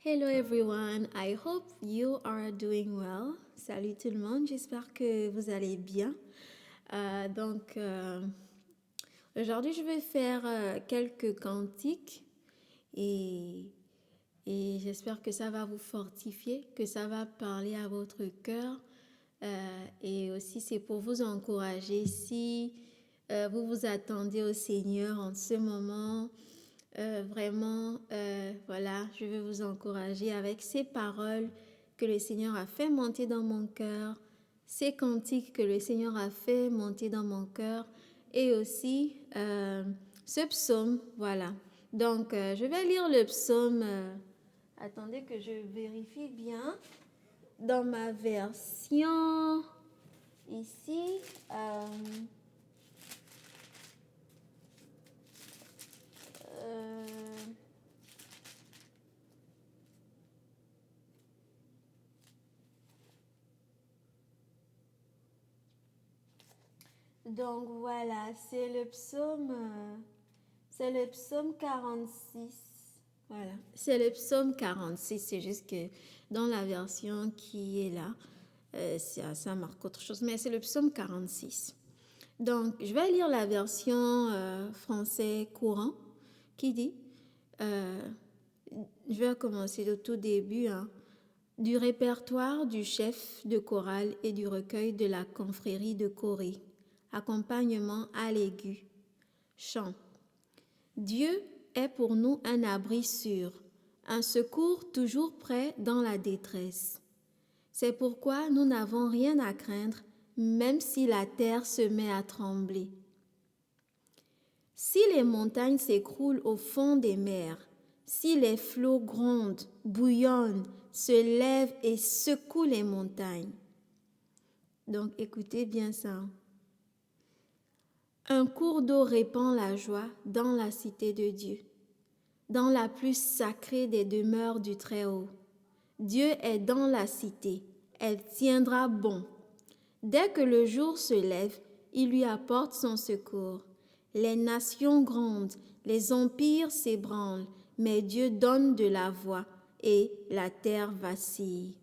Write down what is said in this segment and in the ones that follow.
Hello everyone, I hope you are doing well. Salut tout le monde, j'espère que vous allez bien. Aujourd'hui je vais faire quelques cantiques et, et j'espère que ça va vous fortifier, que ça va parler à votre cœur et aussi c'est pour vous encourager si vous vous attendez au Seigneur en ce moment. Voilà, je veux vous encourager avec ces paroles que le Seigneur a fait monter dans mon cœur, ces cantiques que le Seigneur a fait monter dans mon cœur et aussi ce psaume, voilà. Je vais lire le psaume. Attendez que je vérifie bien. Dans ma version ici, euh, donc voilà, c'est le psaume 46. Voilà, c'est le psaume 46. C'est juste que dans la version qui est là, ça marque autre chose, mais c'est le psaume 46. Donc, je vais lire la version français courant qui dit, euh, je vais commencer au tout début, hein, du répertoire du chef de chorale et du recueil de la confrérie de Corée. Accompagnement à l'aigu. Chant. Dieu est pour nous un abri sûr, un secours toujours prêt dans la détresse. C'est pourquoi nous n'avons rien à craindre, même si la terre se met à trembler. Si les montagnes s'écroulent au fond des mers, si les flots grondent, bouillonnent, se lèvent et secouent les montagnes. Donc écoutez bien ça. Un cours d'eau répand la joie dans la cité de Dieu, dans la plus sacrée des demeures du Très-Haut. Dieu est dans la cité, elle tiendra bon. Dès que le jour se lève, il lui apporte son secours. Les nations grondent, les empires s'ébranlent, mais Dieu donne de la voix et la terre vacille.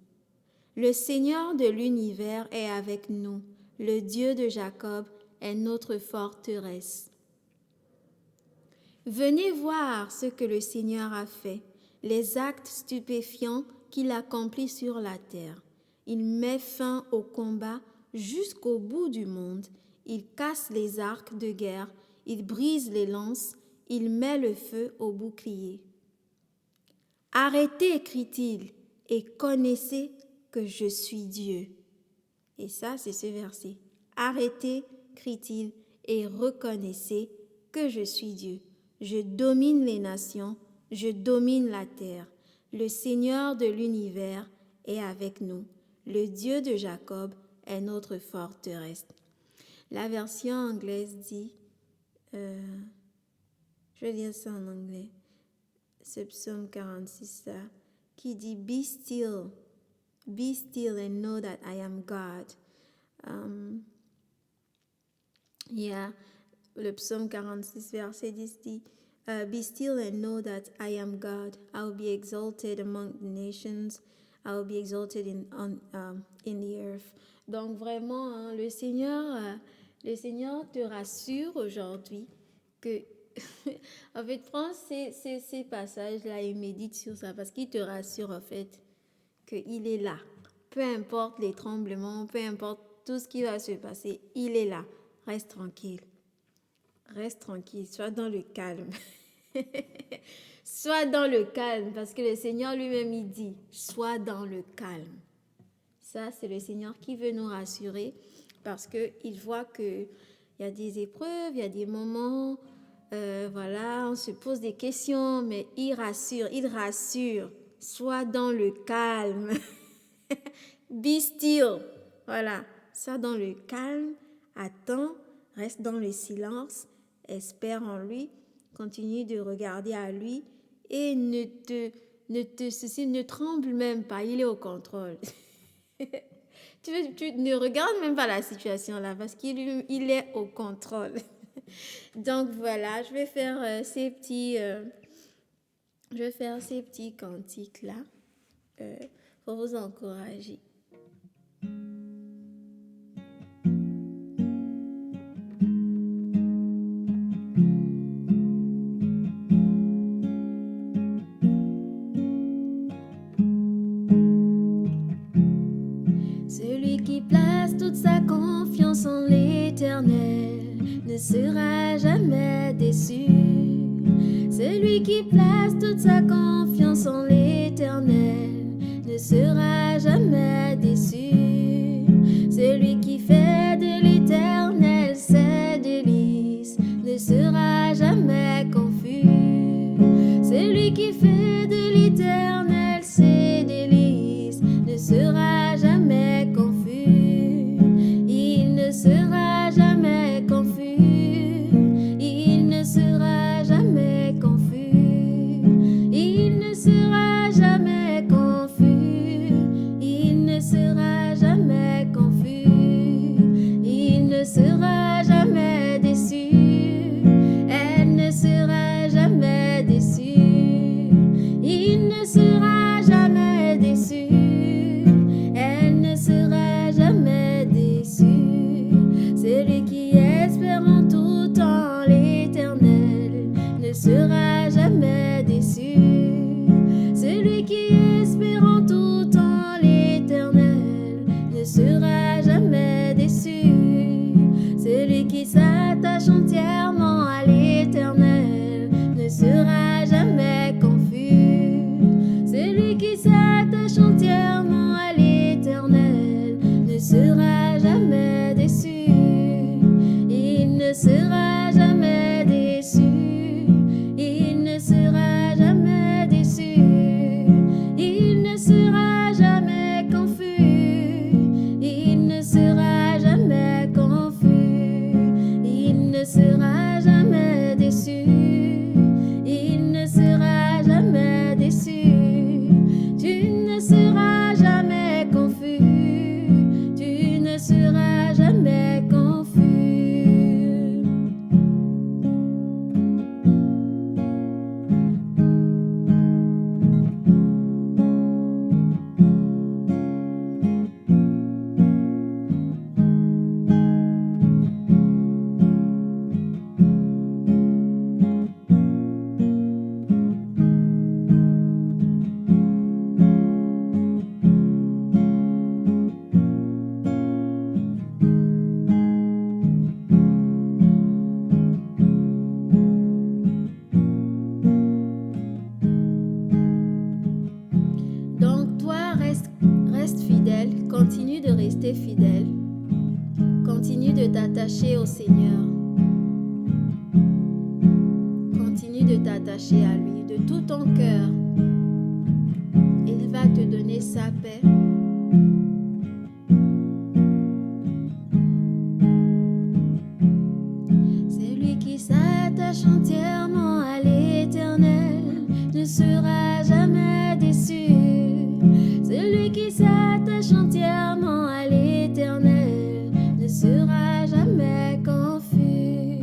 Le Seigneur de l'univers est avec nous, le Dieu de Jacob est notre forteresse. Venez voir ce que le Seigneur a fait, les actes stupéfiants qu'il accomplit sur la terre. Il met fin au combat jusqu'au bout du monde. Il casse les arcs de guerre, il brise les lances, il met le feu au bouclier. Arrêtez, crie-t-il, et connaissez que je suis Dieu. Et ça, c'est ce verset. Arrêtez, crie-t-il, et reconnaissez que je suis Dieu. Je domine les nations, je domine la terre. Le Seigneur de l'univers est avec nous. Le Dieu de Jacob est notre forteresse. La version anglaise dit, je vais lire ça en anglais, ce psaume 46 là, qui dit Be still and know that I am God. Le psaume 46, verset 10 dit Be still and know that I am God. I will be exalted among the nations. I will be exalted in the earth. Donc vraiment, hein, le Seigneur te rassure aujourd'hui que en fait, prends ces passages-là et médite sur ça parce qu'il te rassure en fait qu'il est là. Peu importe les tremblements, peu importe tout ce qui va se passer, il est là. Reste tranquille. Reste tranquille, sois dans le calme. Sois dans le calme parce que le Seigneur lui-même il dit, sois dans le calme. Ça, c'est le Seigneur qui veut nous rassurer parce qu'il voit qu'il y a des épreuves, il y a des moments, voilà, on se pose des questions, mais il rassure. Sois dans le calme. Be still. Voilà, sois dans le calme, attends, reste dans le silence, espère en lui, continue de regarder à lui et ne tremble même pas, il est au contrôle. Tu ne regardes même pas la situation là parce qu'il est au contrôle. Donc voilà, je vais faire ces petits Je vais faire ces petits cantiques-là pour vous encourager. Celui qui place toute sa confiance en l'Éternel ne sera jamais déçu. Celui qui place toute sa confiance en l'Éternel ne sera jamais déçu. Celui qui fait de l'Éternel ses délices ne sera jamais confus. Celui qui fait de l'Éternel ses délices ne sera jamais confus. Il ne sera jamais confus. Il ne sera jamais confus. Il ne sera jamais confus. Il ne sera jamais confus. Il ne sera jamais déçu. Elle ne sera jamais déçue. Il ne sera jamais déçu. Elle ne sera jamais déçue. Celui qui espère en tout temps l'Éternel ne sera jamais déçu. Celui qui espère en tout temps l'Éternel ne sera jamais déçu. Celui qui s'attache entièrement à l'Éternel ne sera jamais confus. Celui qui s'attache entièrement à l'Éternel ne sera jamais déçu. Il ne sera jamais déçu. Il ne sera jamais déçu. Il ne sera jamais confus. Il ne sera jamais confus. Il ne sera jamais déçu. Il ne sera jamais déçu. Tu ne seras jamais confus. Tu ne seras jamais confus. Donc toi, reste fidèle, continue de rester fidèle, continue de t'attacher au Seigneur, continue de t'attacher à lui de tout ton cœur. Il va te donner sa paix. Celui qui s'attache entièrement à l'Éternel ne sera jamais déçu. Celui qui s'attache entièrement à l'Éternel ne sera jamais confus.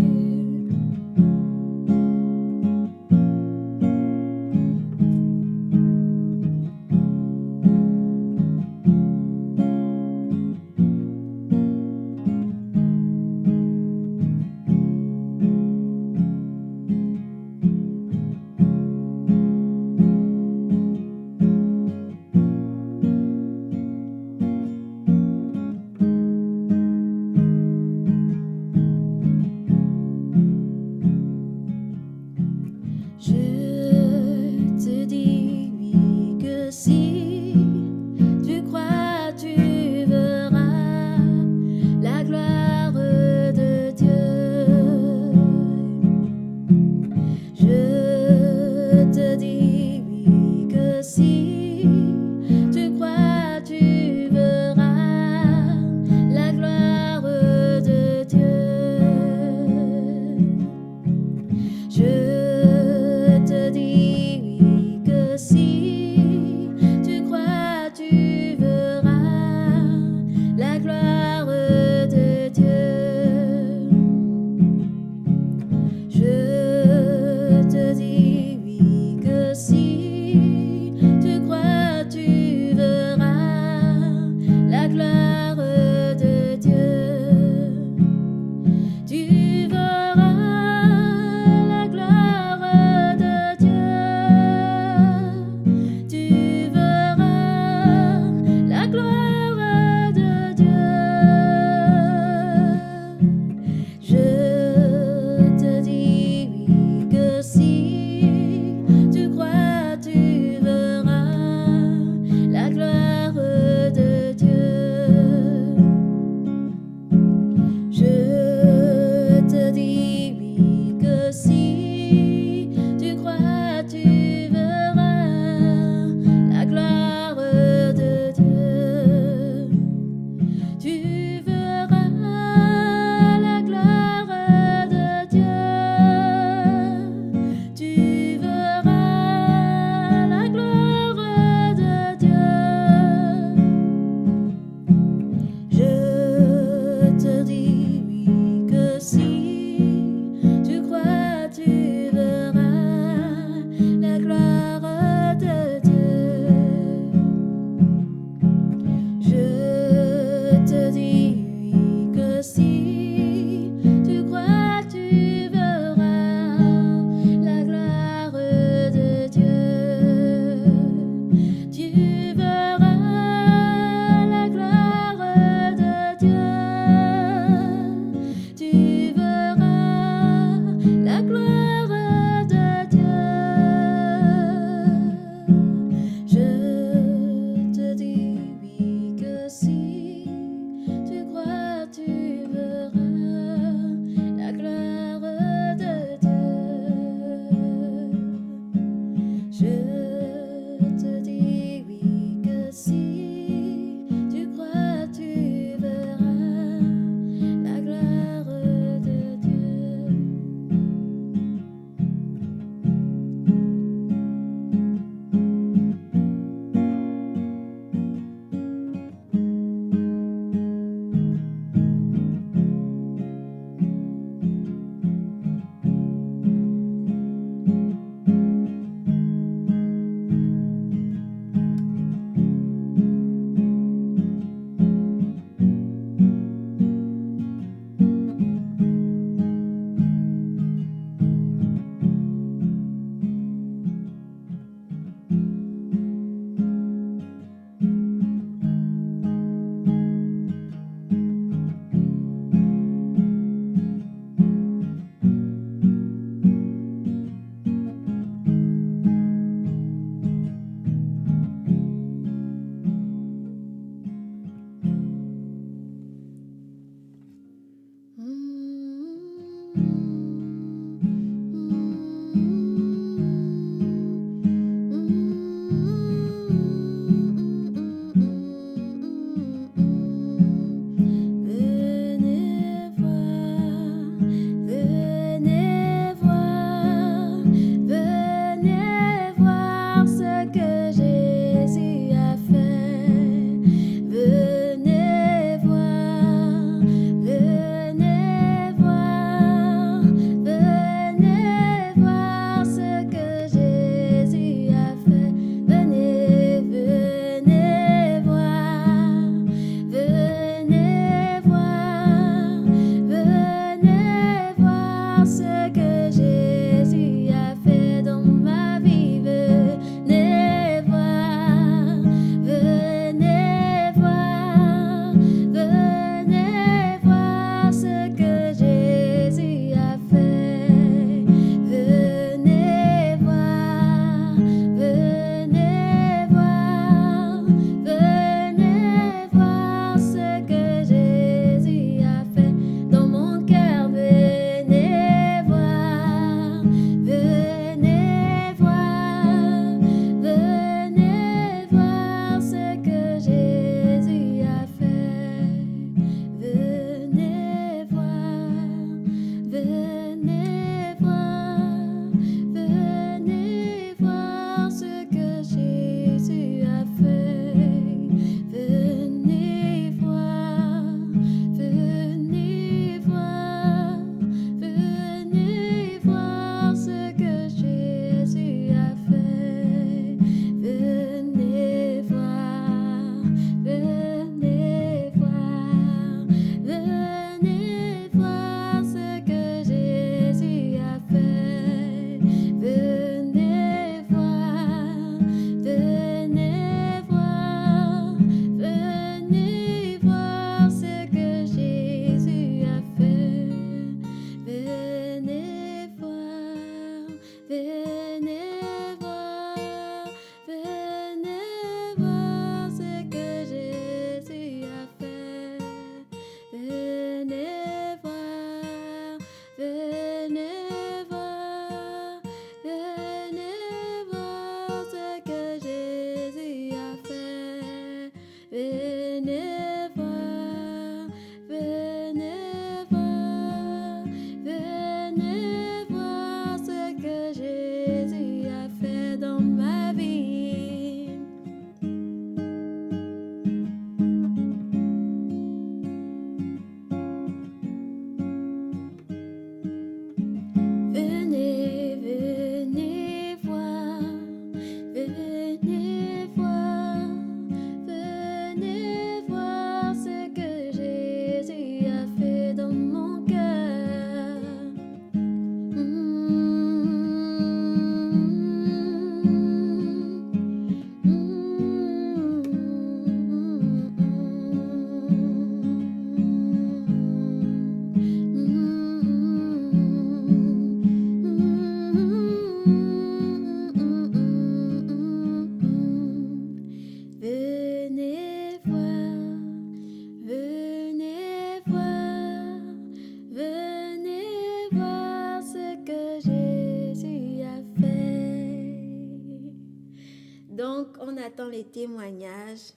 Donc, on attend les témoignages.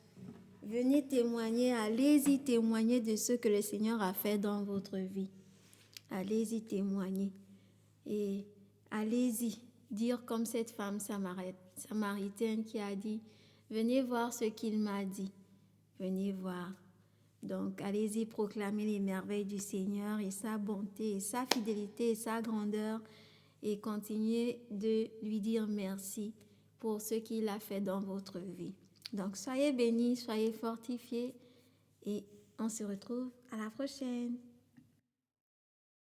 Venez témoigner, allez-y témoigner de ce que le Seigneur a fait dans votre vie. Allez-y témoigner. Et allez-y dire comme cette femme samaritaine qui a dit, venez voir ce qu'il m'a dit. Venez voir. Donc, allez-y proclamer les merveilles du Seigneur et sa bonté, et sa fidélité, et sa grandeur, et continuez de lui dire merci pour ce qu'il a fait dans votre vie. Donc, soyez bénis, soyez fortifiés, et on se retrouve à la prochaine.